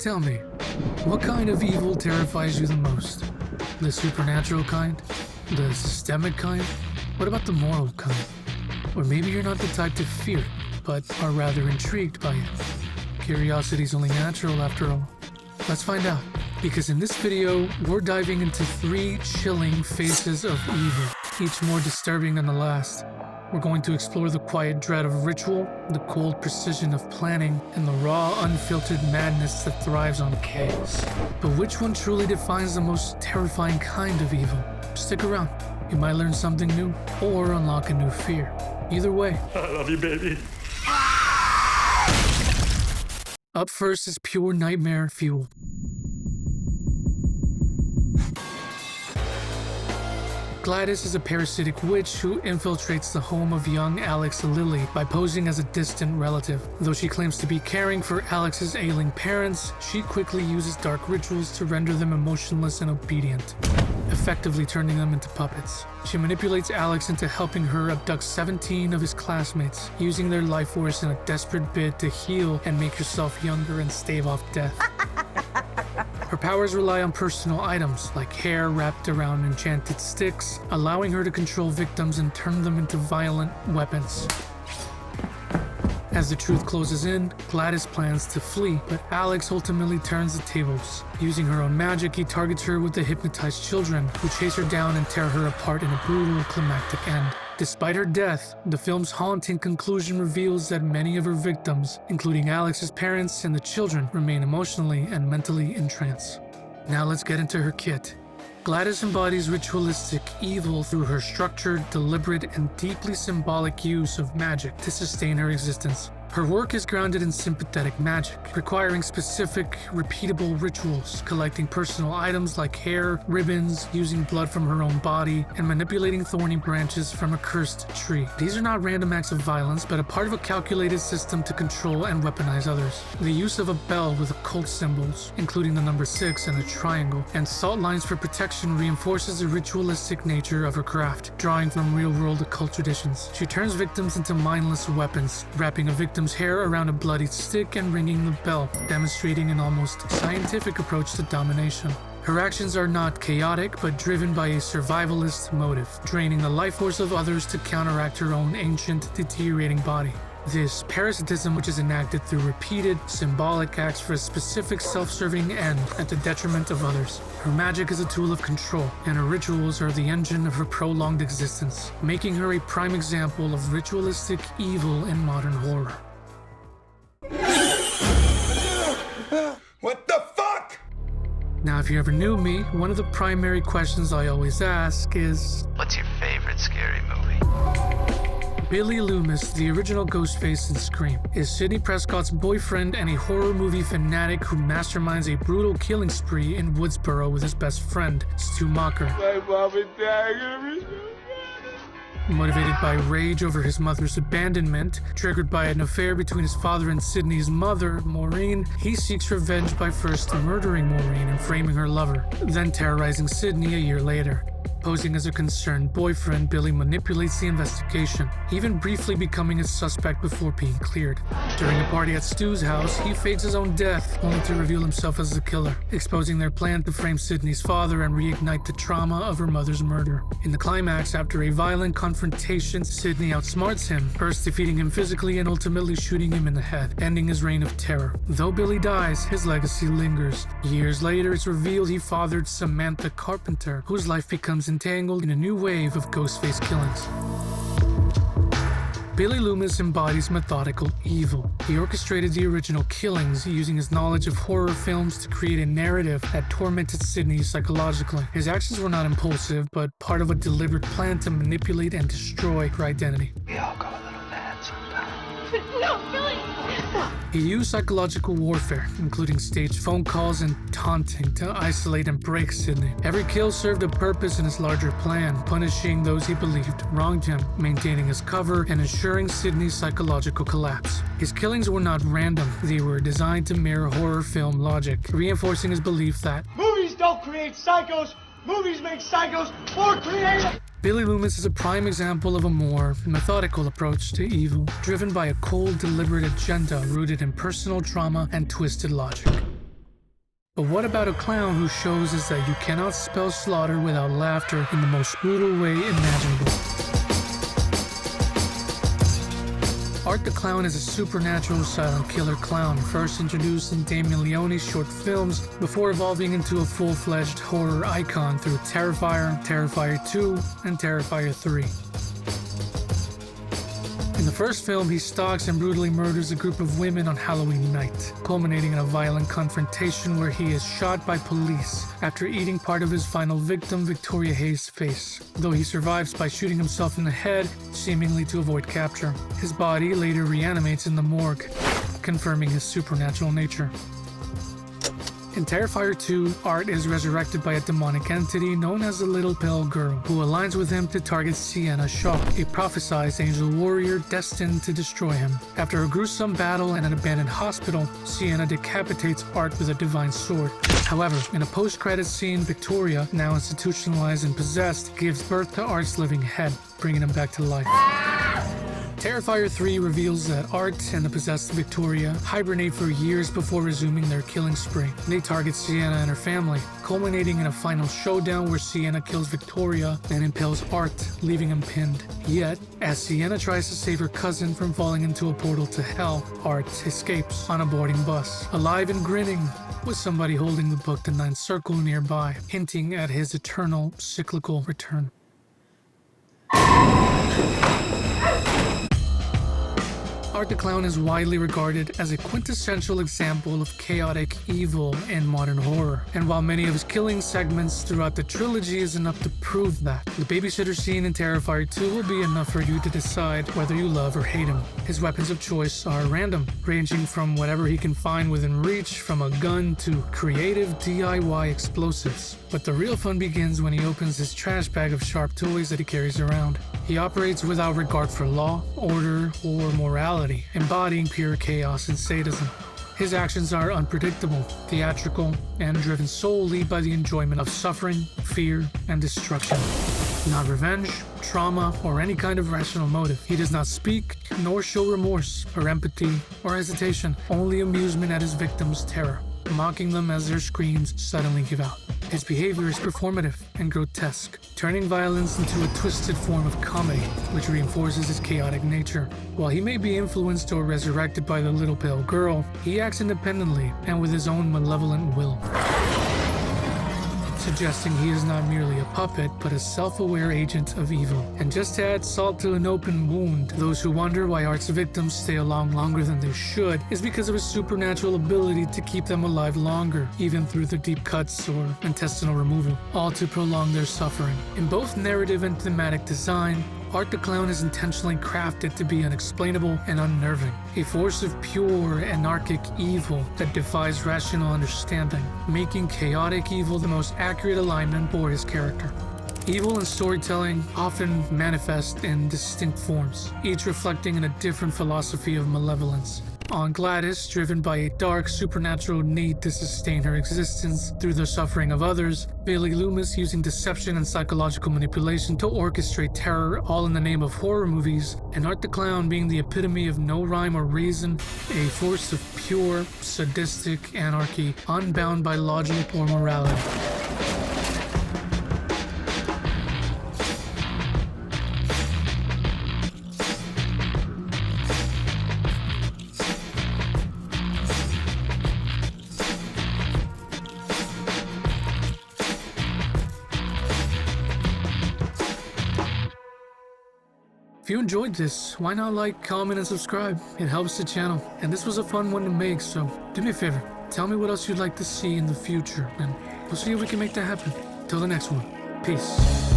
Tell me, what kind of evil terrifies you the most? The supernatural kind? The systemic kind? What about the moral kind? Or maybe you're not the type to fear it, but are rather intrigued by it. Curiosity's only natural after all. Let's find out, because in this video, we're diving into 3 chilling faces of evil, each more disturbing than the last. We're going to explore the quiet dread of ritual, the cold precision of planning, and the raw, unfiltered madness that thrives on chaos. But which one truly defines the most terrifying kind of evil? Stick around. You might learn something new, or unlock a new fear. Either way. I love you, baby. Up first is pure nightmare fuel. Gladys is a parasitic witch who infiltrates the home of young Alex Lily by posing as a distant relative. Though she claims to be caring for Alex's ailing parents, she quickly uses dark rituals to render them emotionless and obedient, effectively turning them into puppets. She manipulates Alex into helping her abduct 17 of his classmates, using their life force in a desperate bid to heal and make herself younger and stave off death. Her powers rely on personal items, like hair wrapped around enchanted sticks, allowing her to control victims and turn them into violent weapons. As the truth closes in, Gladys plans to flee, but Alex ultimately turns the tables. Using her own magic, he targets her with the hypnotized children, who chase her down and tear her apart in a brutal, climactic end. Despite her death, the film's haunting conclusion reveals that many of her victims, including Alex's parents and the children, remain emotionally and mentally in trance. Now let's get into her kit. Gladys embodies ritualistic evil through her structured, deliberate, and deeply symbolic use of magic to sustain her existence. Her work is grounded in sympathetic magic, requiring specific, repeatable rituals, collecting personal items like hair, ribbons, using blood from her own body, and manipulating thorny branches from a cursed tree. These are not random acts of violence, but a part of a calculated system to control and weaponize others. The use of a bell with occult symbols, including the number 6 and a triangle, and salt lines for protection reinforces the ritualistic nature of her craft, drawing from real-world occult traditions. She turns victims into mindless weapons, wrapping a victim's hair around a bloodied stick and ringing the bell, demonstrating an almost scientific approach to domination. Her actions are not chaotic, but driven by a survivalist motive, draining the life force of others to counteract her own ancient, deteriorating body. This parasitism, which is enacted through repeated, symbolic acts for a specific self-serving end at the detriment of others. Her magic is a tool of control, and her rituals are the engine of her prolonged existence, making her a prime example of ritualistic evil in modern horror. What the fuck? Now, if you ever knew me, one of the primary questions I always ask is, what's your favorite scary movie? Billy Loomis, the original Ghostface in Scream, is Sidney Prescott's boyfriend and a horror movie fanatic who masterminds a brutal killing spree in Woodsboro with his best friend, Stu Macher. My mom and dad are gonna be so sad. Motivated by rage over his mother's abandonment, triggered by an affair between his father and Sydney's mother, Maureen, he seeks revenge by first murdering Maureen and framing her lover, then terrorizing Sydney a year later. Posing as a concerned boyfriend, Billy manipulates the investigation, even briefly becoming a suspect before being cleared. During a party at Stu's house, he fakes his own death, only to reveal himself as the killer, exposing their plan to frame Sydney's father and reignite the trauma of her mother's murder. In the climax, after a violent confrontation, Sydney outsmarts him, first defeating him physically and ultimately shooting him in the head, ending his reign of terror. Though Billy dies, his legacy lingers. Years later, it's revealed he fathered Samantha Carpenter, whose life becomes entangled in a new wave of Ghostface killings. Billy Loomis embodies methodical evil. He orchestrated the original killings, using his knowledge of horror films to create a narrative that tormented Sydney psychologically. His actions were not impulsive, but part of a deliberate plan to manipulate and destroy her identity. We all go a little mad sometimes. No, Billy! He used psychological warfare, including staged phone calls and taunting, to isolate and break Sydney. Every kill served a purpose in his larger plan, punishing those he believed wronged him, maintaining his cover, and ensuring Sydney's psychological collapse. His killings were not random. They were designed to mirror horror film logic, reinforcing his belief that movies don't create psychos, movies make psychos more creative! Billy Loomis is a prime example of a more methodical approach to evil, driven by a cold, deliberate agenda rooted in personal trauma and twisted logic. But what about a clown who shows us that you cannot spell slaughter without laughter in the most brutal way imaginable? Art the Clown is a supernatural silent killer clown, first introduced in Damien Leone's short films before evolving into a full-fledged horror icon through Terrifier, Terrifier 2, and Terrifier 3. In the first film, he stalks and brutally murders a group of women on Halloween night, culminating in a violent confrontation where he is shot by police after eating part of his final victim, Victoria Hayes' face, though he survives by shooting himself in the head, seemingly to avoid capture. His body later reanimates in the morgue, confirming his supernatural nature. In Terrifier 2, Art is resurrected by a demonic entity known as the Little Pale Girl, who aligns with him to target Sienna Shaw, a prophesized angel warrior destined to destroy him. After a gruesome battle in an abandoned hospital, Sienna decapitates Art with a divine sword. However, in a post-credits scene, Victoria, now institutionalized and possessed, gives birth to Art's living head, bringing him back to life. Terrifier 3 reveals that Art and the possessed Victoria hibernate for years before resuming their killing spree. They target Sienna and her family, culminating in a final showdown where Sienna kills Victoria and impales Art, leaving him pinned. Yet, as Sienna tries to save her cousin from falling into a portal to hell, Art escapes on a boarding bus, alive and grinning, with somebody holding the book The Ninth Circle nearby, hinting at his eternal cyclical return. Art the Clown is widely regarded as a quintessential example of chaotic evil in modern horror, and while many of his killing segments throughout the trilogy is enough to prove that, the babysitter scene in Terrifier 2 will be enough for you to decide whether you love or hate him. His weapons of choice are random, ranging from whatever he can find within reach, from a gun to creative DIY explosives. But the real fun begins when he opens his trash bag of sharp toys that he carries around. He operates without regard for law, order, or morality, embodying pure chaos and sadism. His actions are unpredictable, theatrical, and driven solely by the enjoyment of suffering, fear, and destruction. Not revenge, trauma, or any kind of rational motive. He does not speak, nor show remorse, or empathy, or hesitation, only amusement at his victims' terror, mocking them as their screams suddenly give out. His behavior is performative and grotesque, turning violence into a twisted form of comedy, which reinforces his chaotic nature. While he may be influenced or resurrected by the Little Pale Girl, he acts independently and with his own malevolent will, suggesting he is not merely a puppet, but a self-aware agent of evil. And just to add salt to an open wound, those who wonder why Art's victims stay alive longer than they should is because of his supernatural ability to keep them alive longer, even through the deep cuts or intestinal removal, all to prolong their suffering. In both narrative and thematic design, Art the Clown is intentionally crafted to be unexplainable and unnerving, a force of pure, anarchic evil that defies rational understanding, making chaotic evil the most accurate alignment for his character. Evil and storytelling often manifest in distinct forms, each reflecting in a different philosophy of malevolence. On Gladys, driven by a dark supernatural need to sustain her existence through the suffering of others, Bailey Loomis using deception and psychological manipulation to orchestrate terror, all in the name of horror movies, and Art the Clown being the epitome of no rhyme or reason, a force of pure, sadistic anarchy, unbound by logic or morality. If you enjoyed this, why not like, comment, and subscribe? It helps the channel, and this was a fun one to make, so do me a favor, tell me what else you'd like to see in the future, and we'll see if we can make that happen. Till the next one, peace.